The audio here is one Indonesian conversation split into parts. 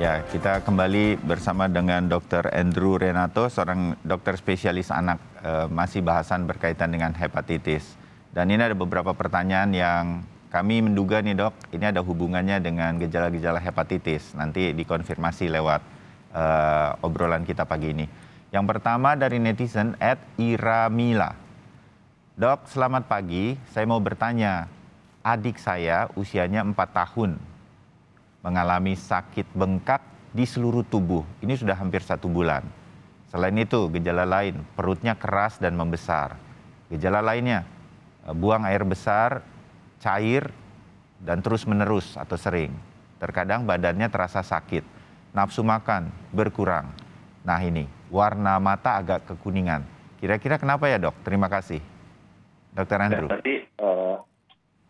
Ya, kita kembali bersama dengan Dr. Andrew Renato, seorang dokter spesialis anak, masih bahasan berkaitan dengan hepatitis. Dan ini ada beberapa pertanyaan yang kami menduga nih dok, ini ada hubungannya dengan gejala-gejala hepatitis. Nanti dikonfirmasi lewat obrolan kita pagi ini. Yang pertama dari netizen @iramila. Dok, selamat pagi. Saya mau bertanya, adik saya usianya 4 tahun. Mengalami sakit bengkak di seluruh tubuh. Ini sudah hampir 1 bulan. Selain itu, gejala lain, perutnya keras dan membesar. Gejala lainnya, buang air besar, cair, dan terus-menerus atau sering. Terkadang badannya terasa sakit, nafsu makan berkurang. Nah ini, warna mata agak kekuningan. Kira-kira kenapa ya dok? Terima kasih. Dokter Andrew. Tadi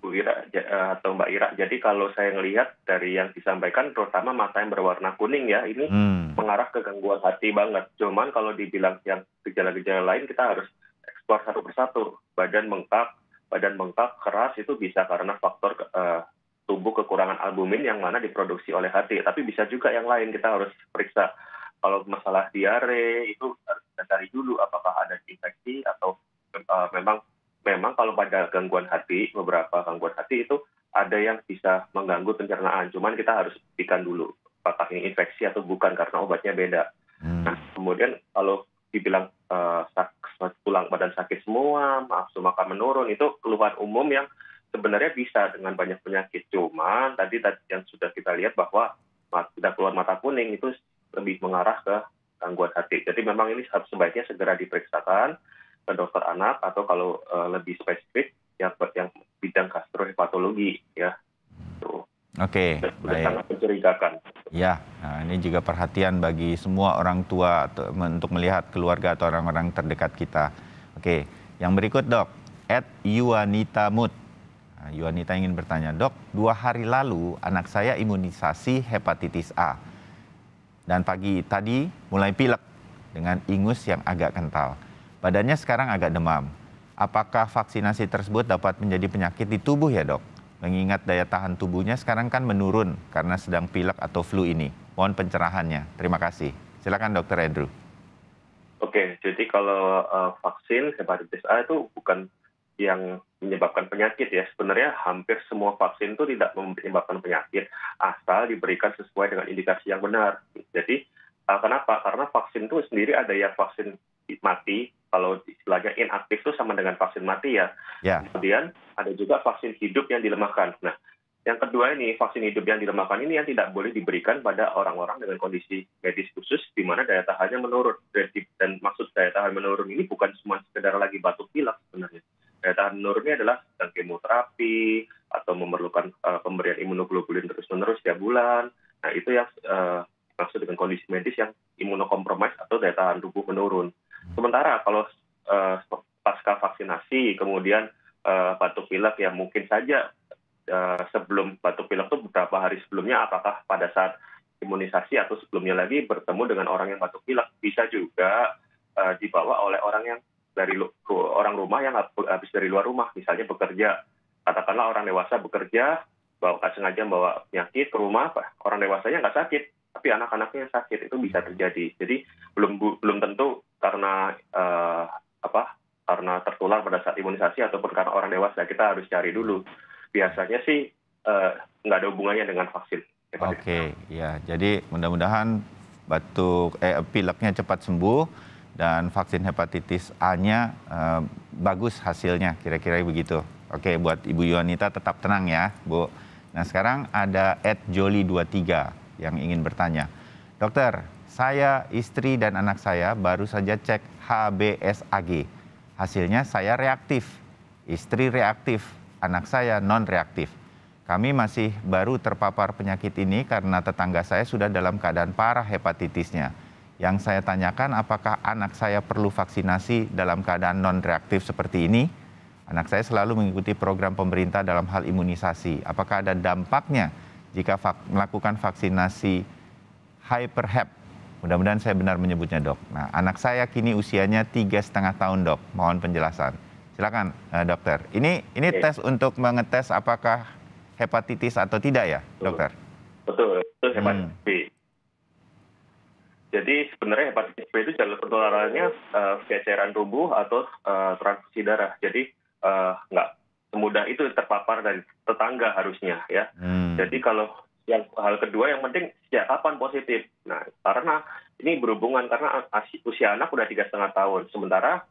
Bu Ira atau Mbak Ira, jadi kalau saya ngelihat dari yang disampaikan, terutama mata yang berwarna kuning ya, ini mengarah ke gangguan hati banget. Cuman kalau dibilang yang gejala-gejala lain, kita harus eksplor satu persatu. Badan bengkak, keras, itu bisa karena faktor tubuh kekurangan albumin yang mana diproduksi oleh hati. Tapi bisa juga yang lain, kita harus periksa. Kalau masalah diare, itu harus kita cari dulu apakah ada infeksi atau memang kalau pada gangguan hati, beberapa gangguan hati itu ada yang bisa mengganggu pencernaan. Cuman kita harus buktikan dulu apakah ini infeksi atau bukan, karena obatnya beda. Nah, kemudian kalau dibilang tulang badan sakit semua, nafsu makan menurun, itu keluhan umum yang sebenarnya bisa dengan banyak penyakit. Cuman tadi yang sudah kita lihat bahwa tidak keluar mata kuning itu lebih mengarah ke gangguan hati. Jadi memang ini sebaiknya segera diperiksakan ke dokter anak, atau kalau lebih spesifik yang bidang gastrohepatologi ya. Oke, baik. Sangat mencurigakan. Ya, nah ini juga perhatian bagi semua orang tua untuk melihat keluarga atau orang-orang terdekat kita. Oke, yang berikut dok, @yuanitamut. Nah, Yuanita ingin bertanya, dok, 2 hari lalu anak saya imunisasi hepatitis A. Dan pagi tadi mulai pilek dengan ingus yang agak kental. Badannya sekarang agak demam. Apakah vaksinasi tersebut dapat menjadi penyakit di tubuh ya dok? Mengingat daya tahan tubuhnya sekarang kan menurun karena sedang pilek atau flu ini. Mohon pencerahannya. Terima kasih. Silakan Dr. Andrew. Oke, jadi kalau vaksin hepatitis A itu bukan yang menyebabkan penyakit ya. Sebenarnya hampir semua vaksin itu tidak menyebabkan penyakit asal diberikan sesuai dengan indikasi yang benar. Jadi kenapa? Karena vaksin itu sendiri ada yang vaksin mati, kalau istilahnya inaktif itu sama dengan vaksin mati ya. Kemudian ada juga vaksin hidup yang dilemahkan. Nah, yang kedua ini, vaksin hidup yang dilemahkan ini yang tidak boleh diberikan pada orang-orang dengan kondisi medis khusus di mana daya tahannya menurun. Dan maksud daya tahan menurun ini bukan cuma sekedar lagi batuk pilek sebenarnya. Daya tahan menurunnya adalah sedang kemoterapi atau memerlukan pemberian imunoglobulin terus-menerus tiap bulan. Nah, itu yang maksud dengan kondisi medis yang imunokompromis atau daya tahan tubuh menurun. Sementara kalau pasca vaksinasi, kemudian batuk pilek ya mungkin saja sebelum batuk pilek itu beberapa hari sebelumnya, apakah pada saat imunisasi atau sebelumnya lagi bertemu dengan orang yang batuk pilek, bisa juga dibawa oleh orang yang dari orang rumah yang habis dari luar rumah, misalnya bekerja. Katakanlah orang dewasa bekerja, sengaja bawa penyakit ke rumah, orang dewasanya nggak sakit, tapi anak-anaknya yang sakit, itu bisa terjadi. Jadi belum tentu karena karena tertular pada saat imunisasi ataupun karena orang dewasa. Kita harus cari dulu. Biasanya sih nggak ada hubungannya dengan vaksin. Oke, ya. Jadi mudah-mudahan pileknya cepat sembuh dan vaksin hepatitis A-nya bagus hasilnya, kira-kira begitu. Oke, buat Ibu Yuanita tetap tenang ya, Bu. Nah, sekarang ada @joli23 yang ingin bertanya. Dokter, saya, istri, dan anak saya baru saja cek HBsAg. Hasilnya saya reaktif, istri reaktif, anak saya non-reaktif. Kami masih baru terpapar penyakit ini karena tetangga saya sudah dalam keadaan parah hepatitisnya. Yang saya tanyakan, apakah anak saya perlu vaksinasi dalam keadaan non-reaktif seperti ini? Anak saya selalu mengikuti program pemerintah dalam hal imunisasi. Apakah ada dampaknya jika melakukan vaksinasi hyperhep? Mudah-mudahan saya benar menyebutnya dok. Nah, anak saya kini usianya 3,5 tahun dok. Mohon penjelasan. Silakan dokter. Ini tes untuk mengetes apakah hepatitis atau tidak ya dokter? Betul, itu hepatitis B. Jadi sebenarnya hepatitis B itu jalur penularannya via cairan tubuh atau transfusi darah. Jadi nggak semudah itu terpapar dari tetangga harusnya ya. Jadi kalau yang hal kedua yang penting sejak kapan positif. Nah karena ini berhubungan karena usia anak udah 3,5 tahun. Sementara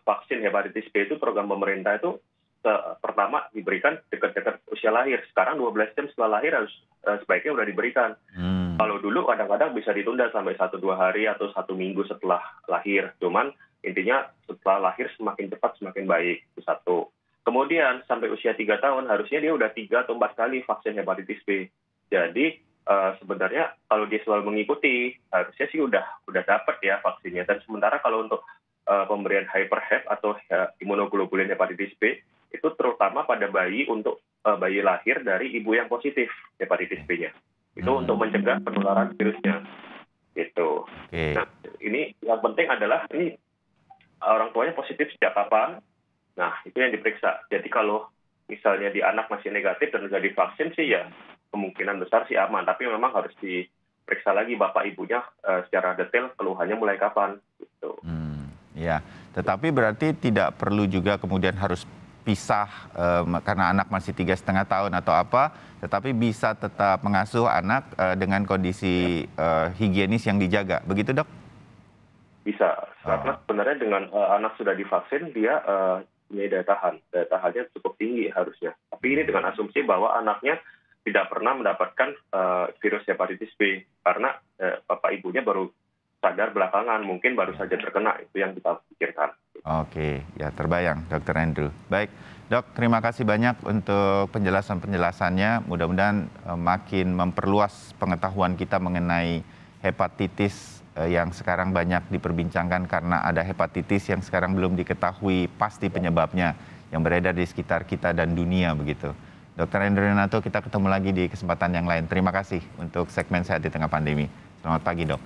vaksin hepatitis B itu program pemerintah itu pertama diberikan dekat-dekat usia lahir. Sekarang 12 jam setelah lahir harus sebaiknya udah diberikan. Kalau dulu kadang-kadang bisa ditunda sampai 1-2 hari atau 1 minggu setelah lahir. Cuman intinya setelah lahir semakin cepat semakin baik. Itu satu. Kemudian sampai usia 3 tahun harusnya dia udah 3 atau 4 kali vaksin hepatitis B. Jadi sebenarnya kalau dia selalu mengikuti harusnya sih udah dapat ya vaksinnya. Dan sementara kalau untuk pemberian hyperhep atau imunoglobulin hepatitis B itu terutama pada bayi untuk bayi lahir dari ibu yang positif hepatitis B-nya. Itu untuk mencegah penularan virusnya. Gitu. Nah, ini yang penting adalah ini orang tuanya positif sejak kapan. Nah, itu yang diperiksa. Jadi kalau misalnya di anak masih negatif dan sudah divaksin sih ya kemungkinan besar sih aman. Tapi memang harus diperiksa lagi bapak ibunya secara detail keluhannya mulai kapan. Gitu. Ya, tetapi berarti tidak perlu juga kemudian harus pisah karena anak masih 3,5 tahun atau apa, tetapi bisa tetap mengasuh anak dengan kondisi higienis yang dijaga. Begitu, Dok? Bisa. Karena sebenarnya dengan anak sudah divaksin, dia punya daya tahan. Daya tahannya cukup tinggi harusnya. Tapi ini dengan asumsi bahwa anaknya tidak pernah mendapatkan virus hepatitis B. Karena bapak ibunya baru sadar belakangan, mungkin baru saja terkena. Itu yang kita pikirkan. Oke, ya terbayang Dr. Andrew. Baik, Dok, terima kasih banyak untuk penjelasannya. Mudah-mudahan makin memperluas pengetahuan kita mengenai hepatitis yang sekarang banyak diperbincangkan karena ada hepatitis yang sekarang belum diketahui pasti penyebabnya yang beredar di sekitar kita dan dunia begitu. Dr. Andrew Renato, kita ketemu lagi di kesempatan yang lain. Terima kasih untuk segmen Sehat di Tengah Pandemi. Selamat pagi, Dok.